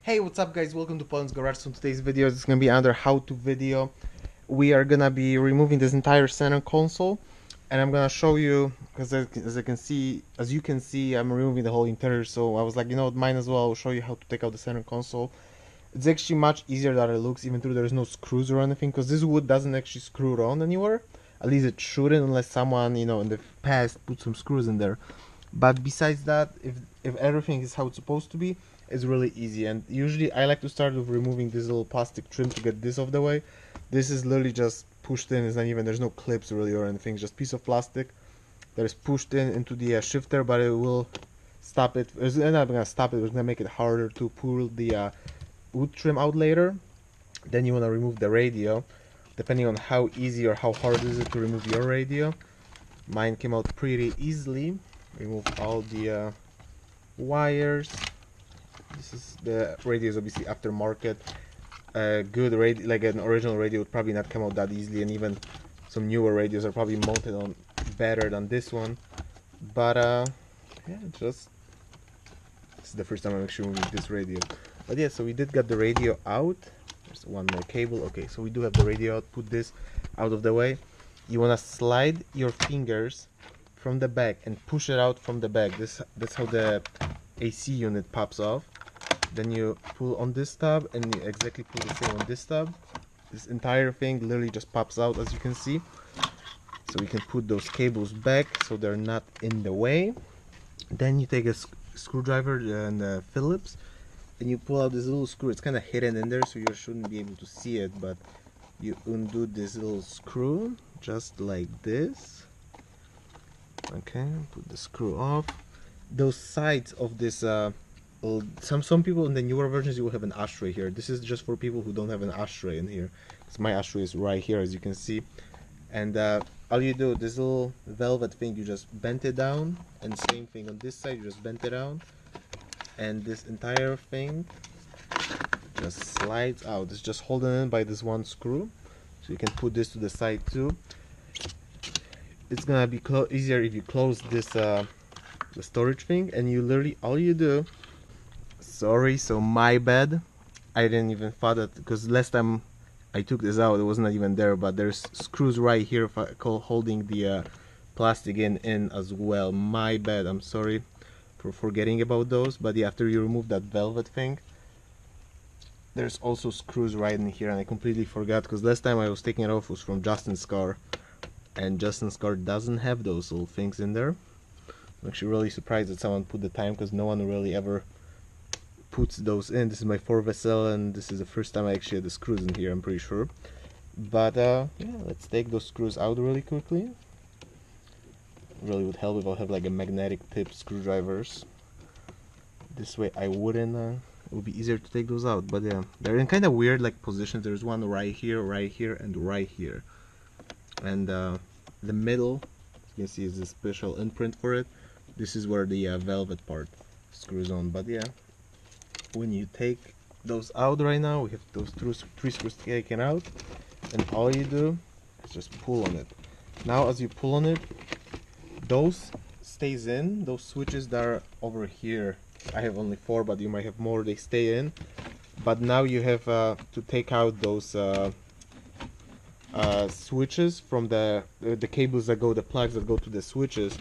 Hey, what's up guys, welcome to Poland's Garage. So today's video is going to be another how-to video. We are going to be removing this entire center console, and I'm going to show you, because as you can see, I'm removing the whole interior. So I was like, you know what, might as well show you how to take out the center console. It's actually much easier than it looks, even though there's no screws or anything, because this wood doesn't actually screw around anywhere. At least it shouldn't, unless someone, you know, in the past put some screws in there. But besides that, if everything is how it's supposed to be, it's really easy. And usually I like to start with removing this little plastic trim to get this off the way. This is literally just pushed in. It's not even, there's no clips really or anything, just piece of plastic that is pushed in into the shifter, but it will stop it. It's not gonna stop it, it's gonna make it harder to pull the wood trim out later. Then you want to remove the radio, depending on how easy or how hard is it to remove your radio. Mine came out pretty easily. Remove all the wires. This is the radio, is obviously aftermarket. Good radio, like an original radio, would probably not come out that easily, and even some newer radios are probably mounted on better than this one. But yeah, this is the first time I'm actually moving this radio. But yeah, so we did get the radio out. There's one more cable. Okay, so we do have the radio out. Put this out of the way. You wanna slide your fingers from the back and push it out from the back. That's how the AC unit pops off. Then you pull on this tab and you exactly pull the same on this tab. This entire thing literally just pops out, as you can see. So we can put those cables back so they're not in the way. Then you take a screwdriver and Phillips, and you pull out this little screw. It's kind of hidden in there, so you shouldn't be able to see it, but you undo this little screw just like this. Okay, put the screw off. Those sides of this some people in the newer versions, you will have an ashtray here. This is just for people who don't have an ashtray in here, because my ashtray is right here, as you can see. And all you do, this little velvet thing, you just bend it down, and same thing on this side, you just bend it down, and this entire thing just slides out. It's just holding in by this one screw, so you can put this to the side too. It's gonna be easier if you close this the storage thing, and you literally, all you do, sorry, so my bad, I didn't even thought that, because last time I took this out, it was not even there, but there's screws right here holding the plastic in as well. My bad, I'm sorry for forgetting about those. But yeah, after you remove that velvet thing, there's also screws right in here, and I completely forgot, because last time I was taking it off was from Justin's car, and Justin's car doesn't have those little things in there. I'm actually really surprised that someone put the time, because no one really ever puts those in. This is my 4 vessel, and this is the first time I actually had the screws in here, I'm pretty sure. But yeah, let's take those screws out really quickly. Really would help if I have like a magnetic tip screwdrivers. This way I wouldn't it would be easier to take those out. But yeah, they're in kind of weird like positions. There's one right here, and right here, and the middle, as you can see, is a special imprint for it. This is where the velvet part screws on. But yeah, when you take those out right now, we have those three screws taken out, and all you do is just pull on it. Now as you pull on it, those stays in. Those switches that are over here, I have only 4, but you might have more, they stay in. But now you have to take out those switches from the cables that go, the plugs that go to the switches.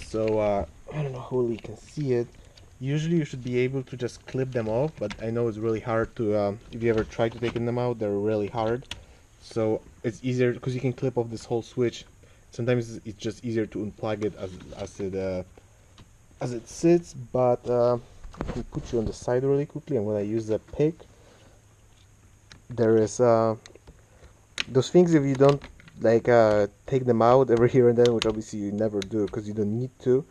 So I don't know how you can see it. Usually you should be able to just clip them off, but I know it's really hard to, if you ever try to take them out, they're really hard. So it's easier, because you can clip off this whole switch. Sometimes it's just easier to unplug it as it sits, but I can put you on the side really quickly, and when I use the pick, there is those things, if you don't like take them out every here and then, which obviously you never do because you don't need to,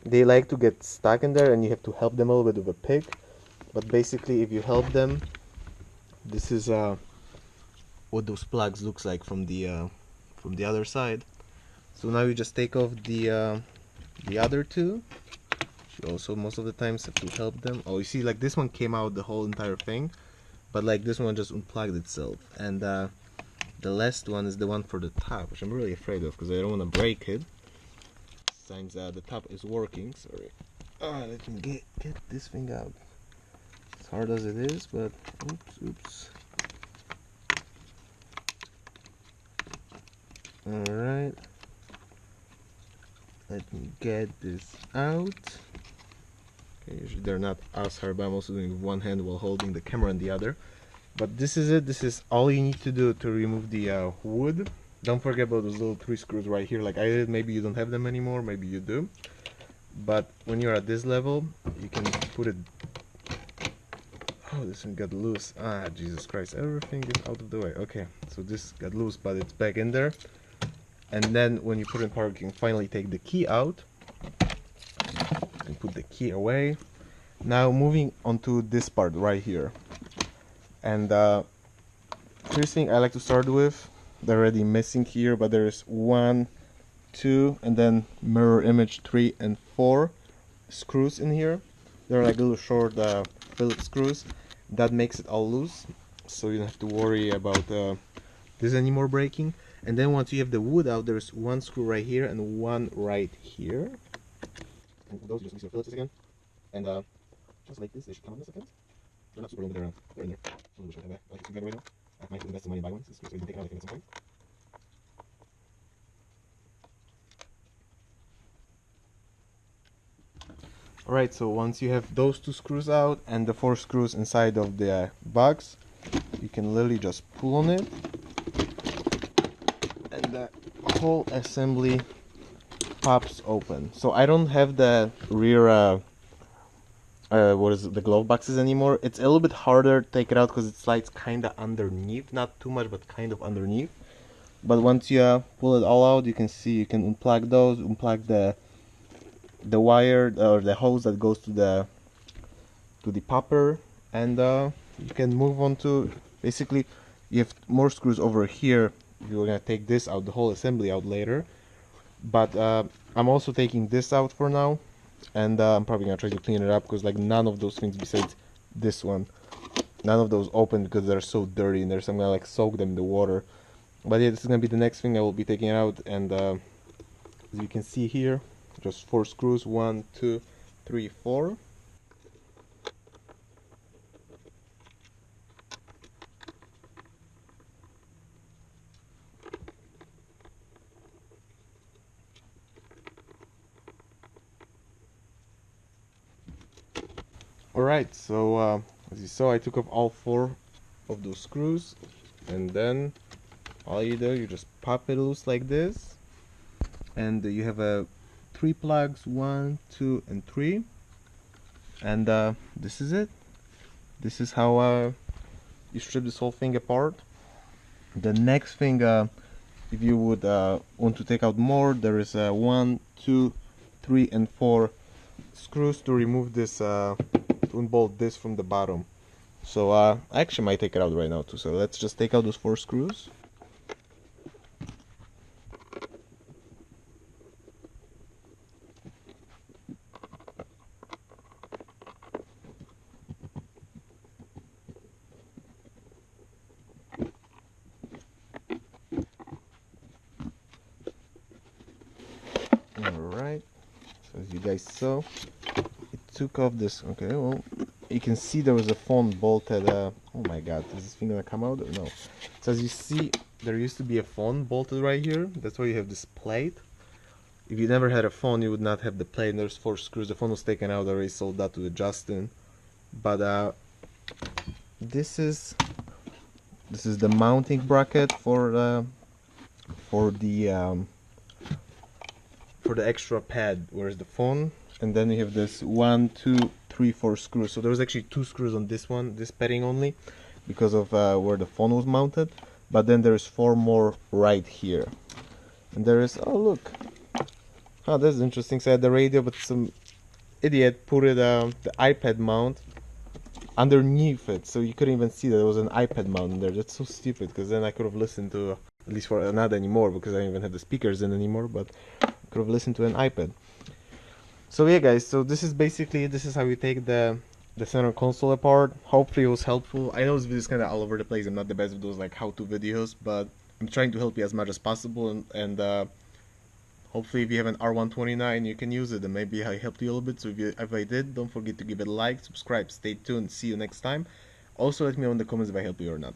they like to get stuck in there, and you have to help them a little bit with a pick. But basically, if you help them, this is what those plugs looks like from the other side. So now you just take off the other two. You also most of the times have to help them. Oh, you see, like this one came out the whole entire thing, but like this one just unplugged itself. And the last one is the one for the top, which I'm really afraid of because I don't want to break it. Since the top is working, sorry. Let me get this thing out. as hard as it is, but oops. Alright, let me get this out. Okay, usually they're not as hard, but I'm also doing it with one hand while holding the camera in the other. But this is it. This is all you need to do to remove the wood. Don't forget about those little 3 screws right here like I did. Maybe you don't have them anymore, maybe you do. But when you're at this level, you can put it... Oh, this one got loose. Ah, Jesus Christ, everything is out of the way. Okay, so this got loose, but it's back in there. And then when you put it in park, you can finally take the key out and put the key away. Now moving on to this part right here. And first thing I like to start with, they're already missing here, but there's 1, 2, and then mirror image 3 and 4 screws in here. They're like little short Phillips screws. That makes it all loose, so you don't have to worry about this anymore breaking. And then once you have the wood out, there's 1 screw right here and 1 right here. And those you just use your Phillips again. And just like this, they should come in a second. They're not super long, but they're in there. I'm not sure I like to right now. I might invest some money and buy one. This is going to take out, I think, at some point. Alright, so once you have those 2 screws out and the 4 screws inside of the box, you can literally just pull on it. And the whole assembly pops open. So I don't have the rear what is it, the glove boxes anymore. It's a little bit harder to take it out because it slides kind of underneath, not too much but kind of underneath. But once you pull it all out, you can see you can unplug those, unplug the wire or the hose that goes to the popper, and you can move on to basically you have more screws over here. You're gonna take this out, the whole assembly out later, but I'm also taking this out for now. And I'm probably gonna try to clean it up because like none of those things besides this one, none of those open because they're so dirty in there, so I'm gonna like soak them in the water. But yeah, this is gonna be the next thing I will be taking out. And as you can see here, just 4 screws, 1, 2, 3, 4. Alright, so as you saw, I took off all 4 of those screws, and then all you do, you just pop it loose like this, and you have 3 plugs, 1, 2, and 3, and this is it. This is how you strip this whole thing apart. The next thing, if you would want to take out more, there is 1, 2, 3, and 4 screws to remove this, to unbolt this from the bottom. So I actually might take it out right now too. So let's just take out those 4 screws. Alright, so as you guys saw, it took off this. Okay, well, you can see there was a phone bolted. Oh my god, is this thing gonna come out? No. So as you see, there used to be a phone bolted right here. That's why you have this plate. If you never had a phone, you would not have the plate. There's 4 screws. The phone was taken out. I already sold that to the Justin. But this is the mounting bracket for the extra pad, where's the phone. And then you have this 1, 2, 3, 4 screws. So there was actually 2 screws on this one, this padding only, because of where the phone was mounted. But then there's 4 more right here. And there is, oh look, oh, that's interesting. So I had the radio, but some idiot put it the iPad mount underneath it, so you couldn't even see that there was an iPad mount in there. That's so stupid, because then I could have listened to, at least for not anymore, because I don't even have the speakers in anymore, but I could have listened to an iPad. So yeah guys, so this is basically, this is how we take the center console apart. Hopefully it was helpful. I know this video is kind of all over the place. I'm not the best with those like how-to videos, but I'm trying to help you as much as possible, and Hopefully if you have an R129 you can use it, and maybe I helped you a little bit. So if I did, don't forget to give it a like, subscribe, stay tuned, see you next time. Also let me know in the comments if I helped you or not.